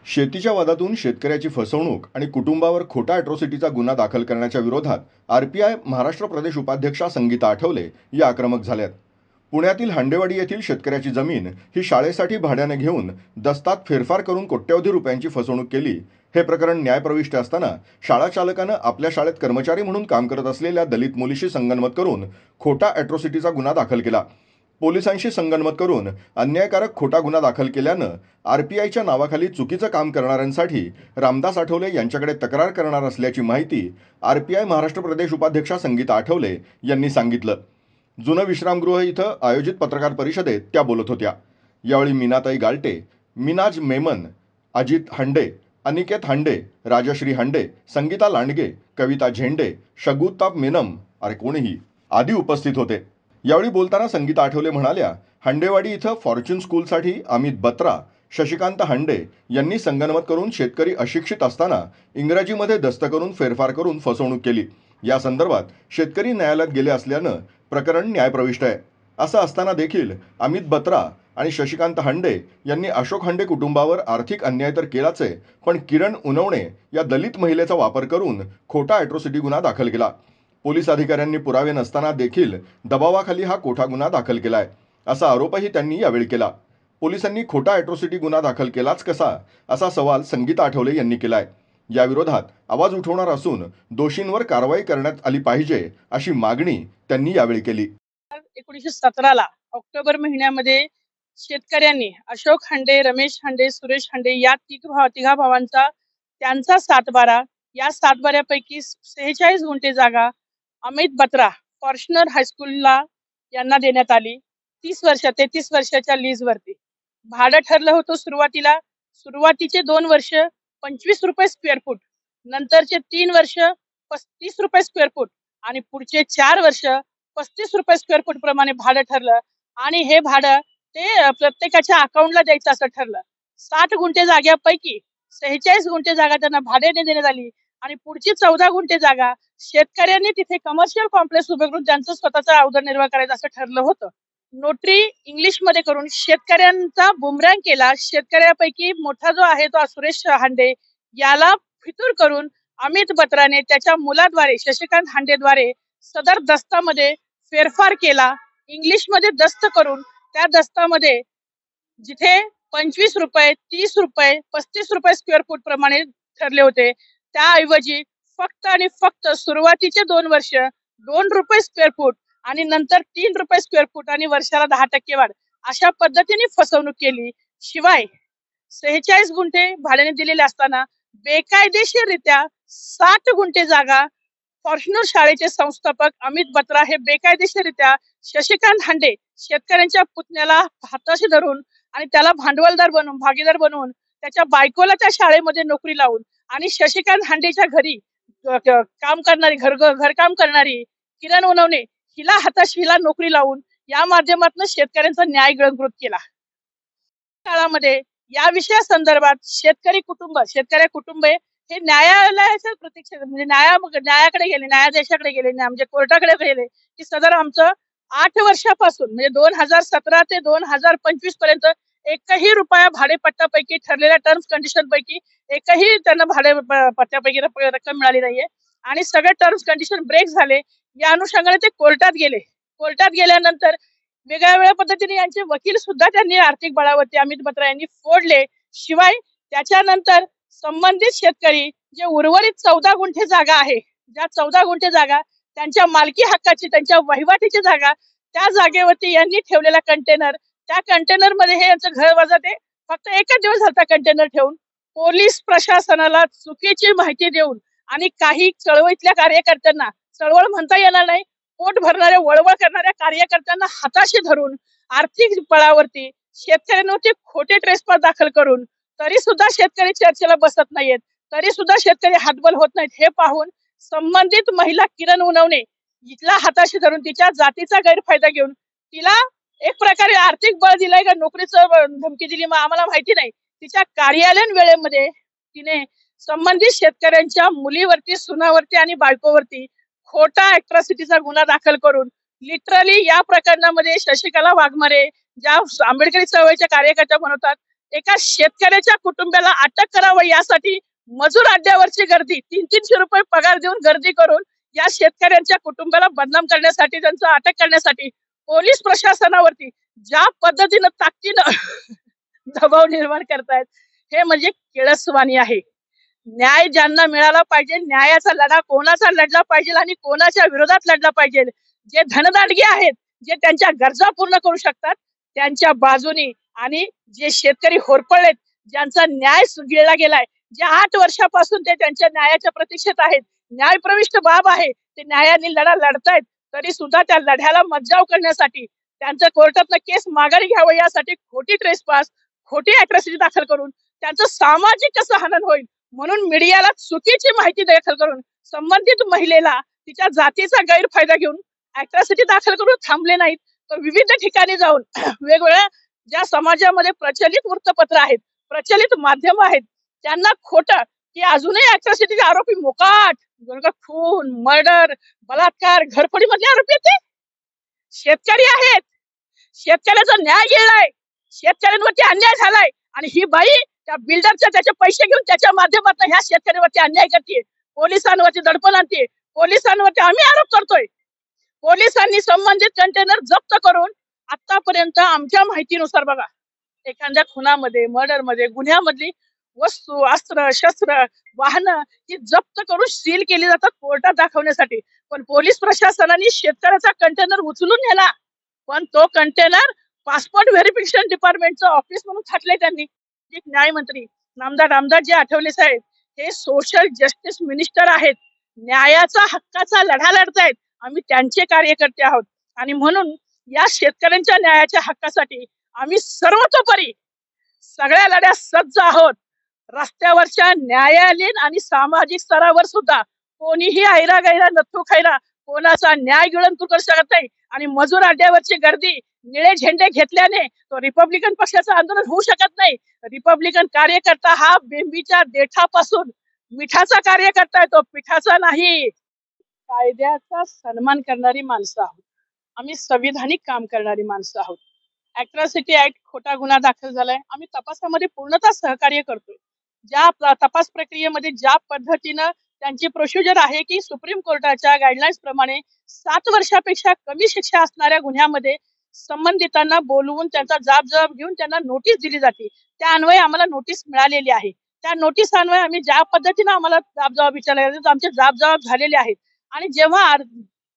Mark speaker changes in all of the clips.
Speaker 1: शेतीच्या वादातून शेतकऱ्याची फसवणूक आणि कुटुंबावर खोटा अॅट्रॉसिटीचा गुन्हा दाखल करण्याच्या विरोधात आरपीआय महाराष्ट्र प्रदेश उपाध्यक्षा संगीता आठवले या आक्रमक झाल्यात. पुण्यातील हांडेवाडी येथील शेतकऱ्याची जमीन ही शाळेसाठी भाड्याने घेऊन दस्तात फेरफार करून कोट्यवधी रुपयांची फसवणूक केली. हे प्रकरण न्यायप्रविष्ट असताना शाळा चालकानं आपल्या शाळेत कर्मचारी म्हणून काम करत असलेल्या दलित मुलीशी संगनमत करून खोटा अॅट्रॉसिटीचा गुन्हा दाखल केला. पोलिसांशी संगनमत करून अन्यायकारक खोटा गुन्हा दाखल केल्यानं आरपीआयच्या नावाखाली चुकीचं काम करणाऱ्यांसाठी रामदास आठवले यांच्याकडे तक्रार करणार असल्याची माहिती आरपीआय महाराष्ट्र प्रदेश उपाध्यक्षा संगीता आठवले यांनी सांगितलं. जुनं विश्रामगृह इथं आयोजित पत्रकार परिषदेत त्या बोलत होत्या. यावेळी मीनाताई गालटे, मिनाज मेमन, अजित हांडे, अनिकेत हांडे, राजश्री हांडे, संगीता लांडगे, कविता झेंडे, शगुताप मेनम अरे कोणीही आदी उपस्थित होते. यावेळी बोलताना संगीता आठवले म्हणाल्या, हांडेवाडी इथं फॉर्च्यून स्कूलसाठी अमित बत्रा, शशिकांत हांडे यांनी संगनमत करून शेतकरी अशिक्षित असताना इंग्रजीमध्ये दस्त करून फेरफार करून फसवणूक केली. या संदर्भात शेतकरी न्यायालयात गेले असल्यानं प्रकरण न्यायप्रविष्ट आहे. असं असताना देखील अमित बत्रा आणि शशिकांत हांडे यांनी अशोक हांडे कुटुंबावर आर्थिक अन्याय तर केलाच आहे, पण किरण उनवणे या दलित महिलेचा वापर करून खोटा अॅट्रॉसिटी गुन्हा दाखल केला. पोलीस अधिकाऱ्यांनी पुरावे नसताना देखील दबावाखाली हा खोटा गुन्हा दाखल केलाय, असा आरोपही त्यांनी यावेळी केला. पोलिसांनी खोटा अॅट्रॉसिटी गुन्हा दाखल केलाच कसा, असा सवाल संगीता आठवले यांनी केलाय. याविरोधात आवाज उठवणार असून दोषींवर कारवाई करण्यात आली पाहिजे अशी मागणी त्यांनी यावेळी केली.
Speaker 2: 1917ला ऑक्टोबर महिन्यामध्ये शेतकऱ्यांनी अशोक हांडे, रमेश हांडे, सुरेश हांडे या तिघा भावांचा त्यांचा सातबारा, या सातबाऱ्यापैकी 46 गुंठे जागा अमित बत्रा फॉर्च्युनर हायस्कूलला यांना देण्यात आली. 33 वर्षाच्या लीजवरती भाडं ठरलं होतं. सुरुवातीचे 2 वर्ष 25 रुपये स्क्वेअर फूट, नंतरचे 3 वर्ष 35 रुपये स्क्वेअर फूट आणि पुढचे 4 वर्ष 35 रुपये स्क्वेअर फूट प्रमाणे भाडं ठरलं. आणि हे भाडं ते प्रत्येकाच्या अकाउंटला द्यायचं असं ठरलं. 60 गुंठे जागेपैकी 46 गुंठे जागा त्यांना भाड्याने देण्यात आली आणि पुढची 14 गुंठे जागा शेतकऱ्यांनी तिथे कमर्शियल कॉम्प्लेक्स उभे करून त्यांचं स्वतःचा उदरनिर्वाह करायचा असं ठरलं होतं. नोटरी इंग्लिश मध्ये करून शेतकऱ्यांचा बुमरँग केला. शेतकऱ्यापैकी मोठा जो आहे तो सुरेश हांडे याला फितूर करून अमित बत्राने त्याच्या मुलाद्वारे शशिकांत हांडेद्वारे सदर दस्तामध्ये फेरफार केला. इंग्लिश मध्ये दस्त करून त्या दस्तामध्ये जिथे 25 रुपये, 30 रुपये, 35 रुपये स्क्वेअर फूट प्रमाणे ठरले होते, त्याऐवजी फक्त आणि फक्त सुरुवातीचे 2 वर्ष 2 रुपये स्क्वेअर फूट आणि नंतर 3 रुपये स्क्वेअर फूट आणि वर्षाला 10% वाढ अशा पद्धतीने फसवणूक केली. शिवाय 46 गुंठे भाड्याने दिलेले असताना बेकायदेशीररित्या 60 गुंठे जागा फॉर्च्युनर शाळेचे संस्थापक अमित बत्रा हे बेकायदेशीररित्या शशिकांत हांडे शेतकऱ्यांच्या पुतण्याला हाताशी धरून आणि त्याला भागीदार बनवून त्याच्या बायकोला त्या शाळेमध्ये नोकरी लावून आणि शशिकांत हांडेच्या घरी घरकाम करणारी किरण उनवणे हिला नोकरी लावून या माध्यमातून शेतकऱ्यांचा न्याय गिळंकृत केला. काळामध्ये या विषयासंदर्भात शेतकरी कुटुंब हे न्यायालयाच्या प्रतीक्षेत म्हणजे न्यायाधीशाकडे गेले म्हणजे कोर्टाकडे गेले की सदर आमचं 8 वर्षापासून म्हणजे 2017 ते 2025 पर्यंत एकही रुपया भाडेपट्ट्यापैकी ठरलेल्या टर्म्स कंडिशन पैकी एकही त्यांना भाडेपट्ट्यापैकी रक्कम मिळाली नाहीये आणि सगळे टर्म्स कंडिशन ब्रेक झाले. या अनुषंगाने ते कोर्टात गेल्यानंतर वेगळ्या पद्धतीने यांचे वकील सुद्धा त्यांनी आर्थिक बळावरती अमित बत्रा यांनी फोडले. शिवाय त्याच्यानंतर संबंधित शेतकरी जे उर्वरित 14 गुंठे जागा आहे, ज्या 14 गुंठे जागा त्यांच्या मालकी हक्काची, त्यांच्या वहिवाटीची जागा, त्या जागेवरती यांनी ठेवलेला कंटेनर, त्या कंटेनर मध्ये हे यांचं घर वजा ते फक्त एकच दिवस झाला कंटेनर ठेवून पोलीस प्रशासनाला चुकीची माहिती देऊन आणि काही चळवळीतल्या कार्यकर्त्यांना, चळवळ म्हणता येणार नाही, पोट भरणाऱ्या वळवळ करणाऱ्या कार्यकर्त्यांना हाताशी धरून आर्थिक बळावरती शेतकऱ्यांवरती खोटे ट्रेसपास दाखल करून तरी सुद्धा शेतकरी चर्चेला बसत नाहीयेत, तरी सुद्धा शेतकरी हातबल होत नाहीत. हे पाहून संबंधित महिला किरण उनवणे हिला हाताशी धरून तिच्या जातीचा गैरफायदा घेऊन तिला एक प्रकारे आर्थिक बळ दिलंय का नोकरीचं धमकी दिली आम्हाला माहिती नाही. तिच्या कार्यालयीन वेळेमध्ये तिने संबंधित शेतकऱ्यांच्या मुलीवरती, सुनावरती आणि बायकोवरती खोटा अॅट्रॉसिटीचा गुन्हा दाखल करून लिटरली या प्रकरणामध्ये शशिकला वाघमारे ज्या आंबेडकरी चळवळीच्या कार्यकर्त्या बनवतात एका शेतकऱ्याच्या कुटुंबाला अटक करावं यासाठी मजूर अड्ड्यावरची गर्दी 300-300 रुपये पगार देऊन गर्दी करून या शेतकऱ्यांच्या कुटुंबाला बदनाम करण्यासाठी त्यांचं अटक करण्यासाठी पोलीस प्रशासनावरती ज्या पद्धतीनं ताकदीनं दबाव निर्माण करतायत हे म्हणजे किळसवाणी आहे. न्याय ज्यांना मिळाला पाहिजे, न्यायाचा लढा कोणाचा लढला पाहिजे आणि कोणाच्या विरोधात लढला पाहिजे, जे धनदांडगे आहेत, जे त्यांच्या गरजा पूर्ण करू शकतात त्यांच्या बाजूनी, आणि जे शेतकरी होरपळलेत, ज्यांचा न्याय गिळला गेलाय, जे 8 वर्षापासून ते त्यांच्या न्यायाच्या प्रतीक्षेत आहेत, न्यायप्रविष्ट बाब आहे, ते न्यायाने लढा लढतायत, तरी सुद्धा त्या लढ्याला मज्जाव करण्यासाठी त्यांचं कोर्टातनं केस माघारी घ्यावं यासाठी खोटी ट्रेसपास, खोटी अॅट्रॉसिटी दाखल करून त्यांचं सामाजिक कसं हनन होईल म्हणून मीडियाला चुकीची माहिती दाखल करून संबंधित महिलेला तिच्या जातीचा गैरफायदा घेऊन अॅट्रॉसिटी दाखल करून थांबले नाहीत, तर विविध ठिकाणी जाऊन वेगवेगळ्या ज्या समाजामध्ये प्रचलित वृत्तपत्र आहेत, प्रचलित माध्यम आहेत, त्यांना खोटं की अजूनही अॅट्रॉसिटीचे आरोपी मोकाट, खून, मर्डर, बलात्कार, घरफोडीमधले आरोपी आहेत, ते शेतकरी आहेत. शेतकऱ्याचा न्याय गेलाय, शेतकऱ्यांवरती अन्याय झालाय, आणि ही बाई त्या बिल्डरच्या त्याचे पैसे घेऊन त्याच्या माध्यमातून ह्या शेतकऱ्यावरती अन्याय करते, पोलिसांवरती दडपण आणते, पोलिसांवरती आम्ही आरोप करतोय. पोलिसांनी संबंधित कंटेनर जप्त करून आतापर्यंत आमच्या माहितीनुसार बघा, एखाद्या खुनामध्ये, मर्डरमध्ये, गुन्ह्यामधली वस्तू, अस्त्र, शस्त्र, वाहनं ही जप्त करून सील केली जातात कोर्टात दाखवण्यासाठी. पण पोलीस प्रशासनाने शेतकऱ्याचा कंटेनर उचलून नेला, पण तो कंटेनर पासपोर्ट व्हेरिफिकेशन डिपार्टमेंटचं ऑफिस म्हणून थाटलंय त्यांनी. न्यायमंत्री नामदार रामदासजी आठवले साहेब हे सोशल जस्टिस मिनिस्टर आहेत, न्यायाचा हक्काचा लढा लढतायत, आम्ही त्यांचे कार्यकर्ते आहोत, आणि म्हणून या शेतकऱ्यांच्या न्यायाच्या हक्कासाठी आम्ही सर्वतोपरी सगळ्या लढ्यात सज्ज आहोत. रस्त्यावरच्या, न्यायालयीन आणि सामाजिक स्तरावर सुद्धा कोणीही ऐरा गैरा नथू खैरा कोणाचा न्याय गिळून करू शकत नाही, आणि मजूर अड्ड्यावरची गर्दी, निळे झेंडे घेतल्याने तो रिपब्लिकन पक्षाचं आंदोलन होऊ शकत नाही. रिपब्लिकन कार्यकर्ता हा बेंबीच्या देठापासून मिठाचा कार्यकर्ता आहे, तो पिठाचा नाही. कायद्याचा सन्मान करणारी माणसं आहोत आम्ही, संविधानिक काम करणारी माणसं आहोत. अॅट्रॉसिटी ऍक्ट खोटा गुन्हा दाखल झालाय, आम्ही तपासामध्ये पूर्णतः सहकार्य करतोय. ज्या तपास प्रक्रियेमध्ये ज्या पद्धतीनं त्यांची प्रोसिजर आहे की सुप्रीम कोर्टाच्या गाईडलाईन्स प्रमाणे 7 वर्षापेक्षा कमी शिक्षा असणाऱ्या गुन्ह्यामध्ये संबंधितांना बोलवून त्यांचा जाब घेऊन त्यांना नोटीस दिली जाते, त्या अन्वये आम्हाला नोटीस मिळालेली आहे. त्या नोटीस अन्वये आम्ही ज्या पद्धतीनं आम्हाला जाब विचारले जाते आमचे जाब झालेले आहेत, आणि जेव्हा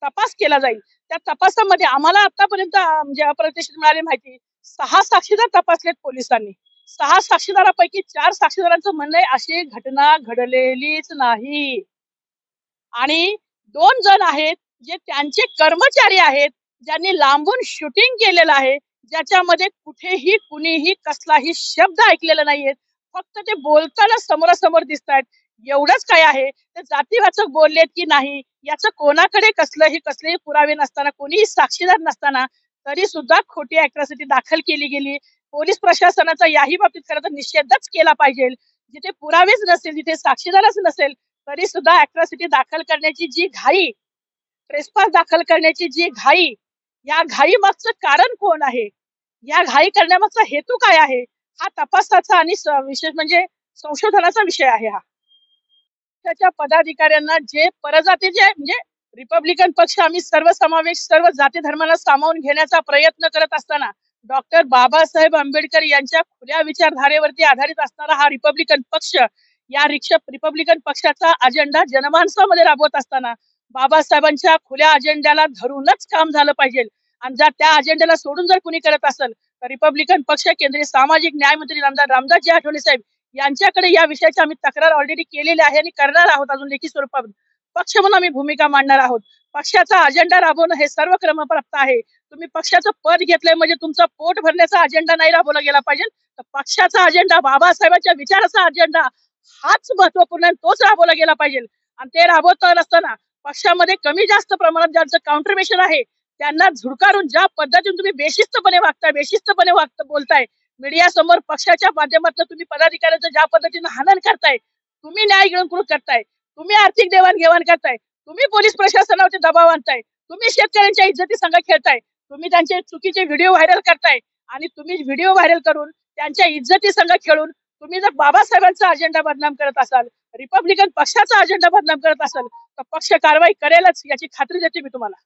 Speaker 2: तपास केला जाईल त्या तपासामध्ये आम्हाला आतापर्यंत म्हणजे अप्रत्यक्षित मिळाली माहिती 6 साक्षीदार तपासलेत पोलिसांनी. 6 साक्षीदारापैकी 4 साक्षीदारांचं म्हणणं आहे अशी घटना घडलेलीच नाही, आणि 2 जण आहेत जे त्यांचे कर्मचारी आहेत, ज्यांनी लांबून शूटिंग केलेलं आहे, ज्याच्यामध्ये कुठेही कुणीही कसलाही शब्द ऐकलेला नाहीये, फक्त ते बोलताना समोरासमोर दिसतात. एवढंच काय आहे, ते जातीवाचक बोललेत की नाही याचं कोणाकडे कसलेही पुरावे नसताना, कोणीही साक्षीदार नसताना तरी सुद्धा खोटी अॅट्रॉसिटी दाखल केली गेली. पोलीस प्रशासनाचा याही बाबतीत खरं तर निषेधच केला पाहिजे. जिथे पुरावेच नसेल, जिथे साक्षीदारच नसेल, तरी सुद्धा अॅट्रॉसिटी दाखल करण्याची जी घाई, ट्रेसपास दाखल करण्याची जी घाई, या घाई मागचं कारण कोण आहे, या घाई करण्यामागचा हेतू काय आहे, हा तपासाचा आणि विशेष म्हणजे संशोधनाचा विषय आहे. हा त्याच्या पदाधिकाऱ्यांना जे परजातीचे म्हणजे रिपब्लिकन पक्ष आम्ही सर्वसमावेश सर्व जाती धर्माला सामावून घेण्याचा प्रयत्न करत असताना डॉक्टर बाबासाहेब आंबेडकर यांच्या खुल्या विचारधारेवरती आधारित असणारा हा रिपब्लिकन पक्ष, या रिपब्लिकन पक्षाचा अजेंडा जनमानसामध्ये राबवत असताना बाबासाहेबांच्या खुल्या अजेंड्याला धरूनच काम झालं पाहिजे, आणि जर त्या अजेंड्याला सोडून जर कुणी करत असेल तर रिपब्लिकन पक्ष केंद्रीय सामाजिक न्याय मंत्री नामदार रामदासजी आठवले साहेब यांच्याकडे या विषयाची आम्ही तक्रार ऑलरेडी केलेली आहे आणि करणार आहोत. अजून लेखी स्वरूपात पक्ष म्हणून आम्ही भूमिका मांडणार आहोत. पक्षाचा अजेंडा राबवणं हे सर्व क्रमप्राप्त आहे. तुम्ही पक्षाचं पद घेतलंय म्हणजे तुमचा पोट भरण्याचा अजेंडा नाही राबवला गेला पाहिजे, तर पक्षाचा अजेंडा, बाबासाहेबांच्या विचाराचा अजेंडा हाच महत्वपूर्ण आहे, तोच राबवला गेला पाहिजे. आणि ते राबवत असताना पक्षामध्ये कमी जास्त प्रमाणात ज्यांचं काउंट्रिब्युशन आहे त्यांना झुडकारून ज्या पद्धतीने तुम्ही बेशिस्तपणे बोलताय, मीडिया समोर पक्षाच्या माध्यमातून तुम्ही पदाधिकाऱ्यांचं ज्या पद्धतीने हनन करताय, तुम्ही न्याय गिळंकृत करताय, तुम्ही आर्थिक देवाणघेवाण करताय, तुम्ही पोलीस प्रशासनावरती दबाव आणताय, तुम्ही शेतकऱ्यांच्या इज्जती संघ खेळताय, तुम्ही त्यांचे चुकीचे व्हिडिओ व्हायरल करताय, आणि तुम्ही व्हिडिओ व्हायरल करून त्यांच्या इज्जती संघ खेळून तुम्ही जर बाबासाहेबांचा अजेंडा बदनाम करत असाल, रिपब्लिकन पक्षाचा अजेंडा बदनाम करत असाल, तर पक्ष कारवाई करेलच याची खात्री देते मी तुम्हाला.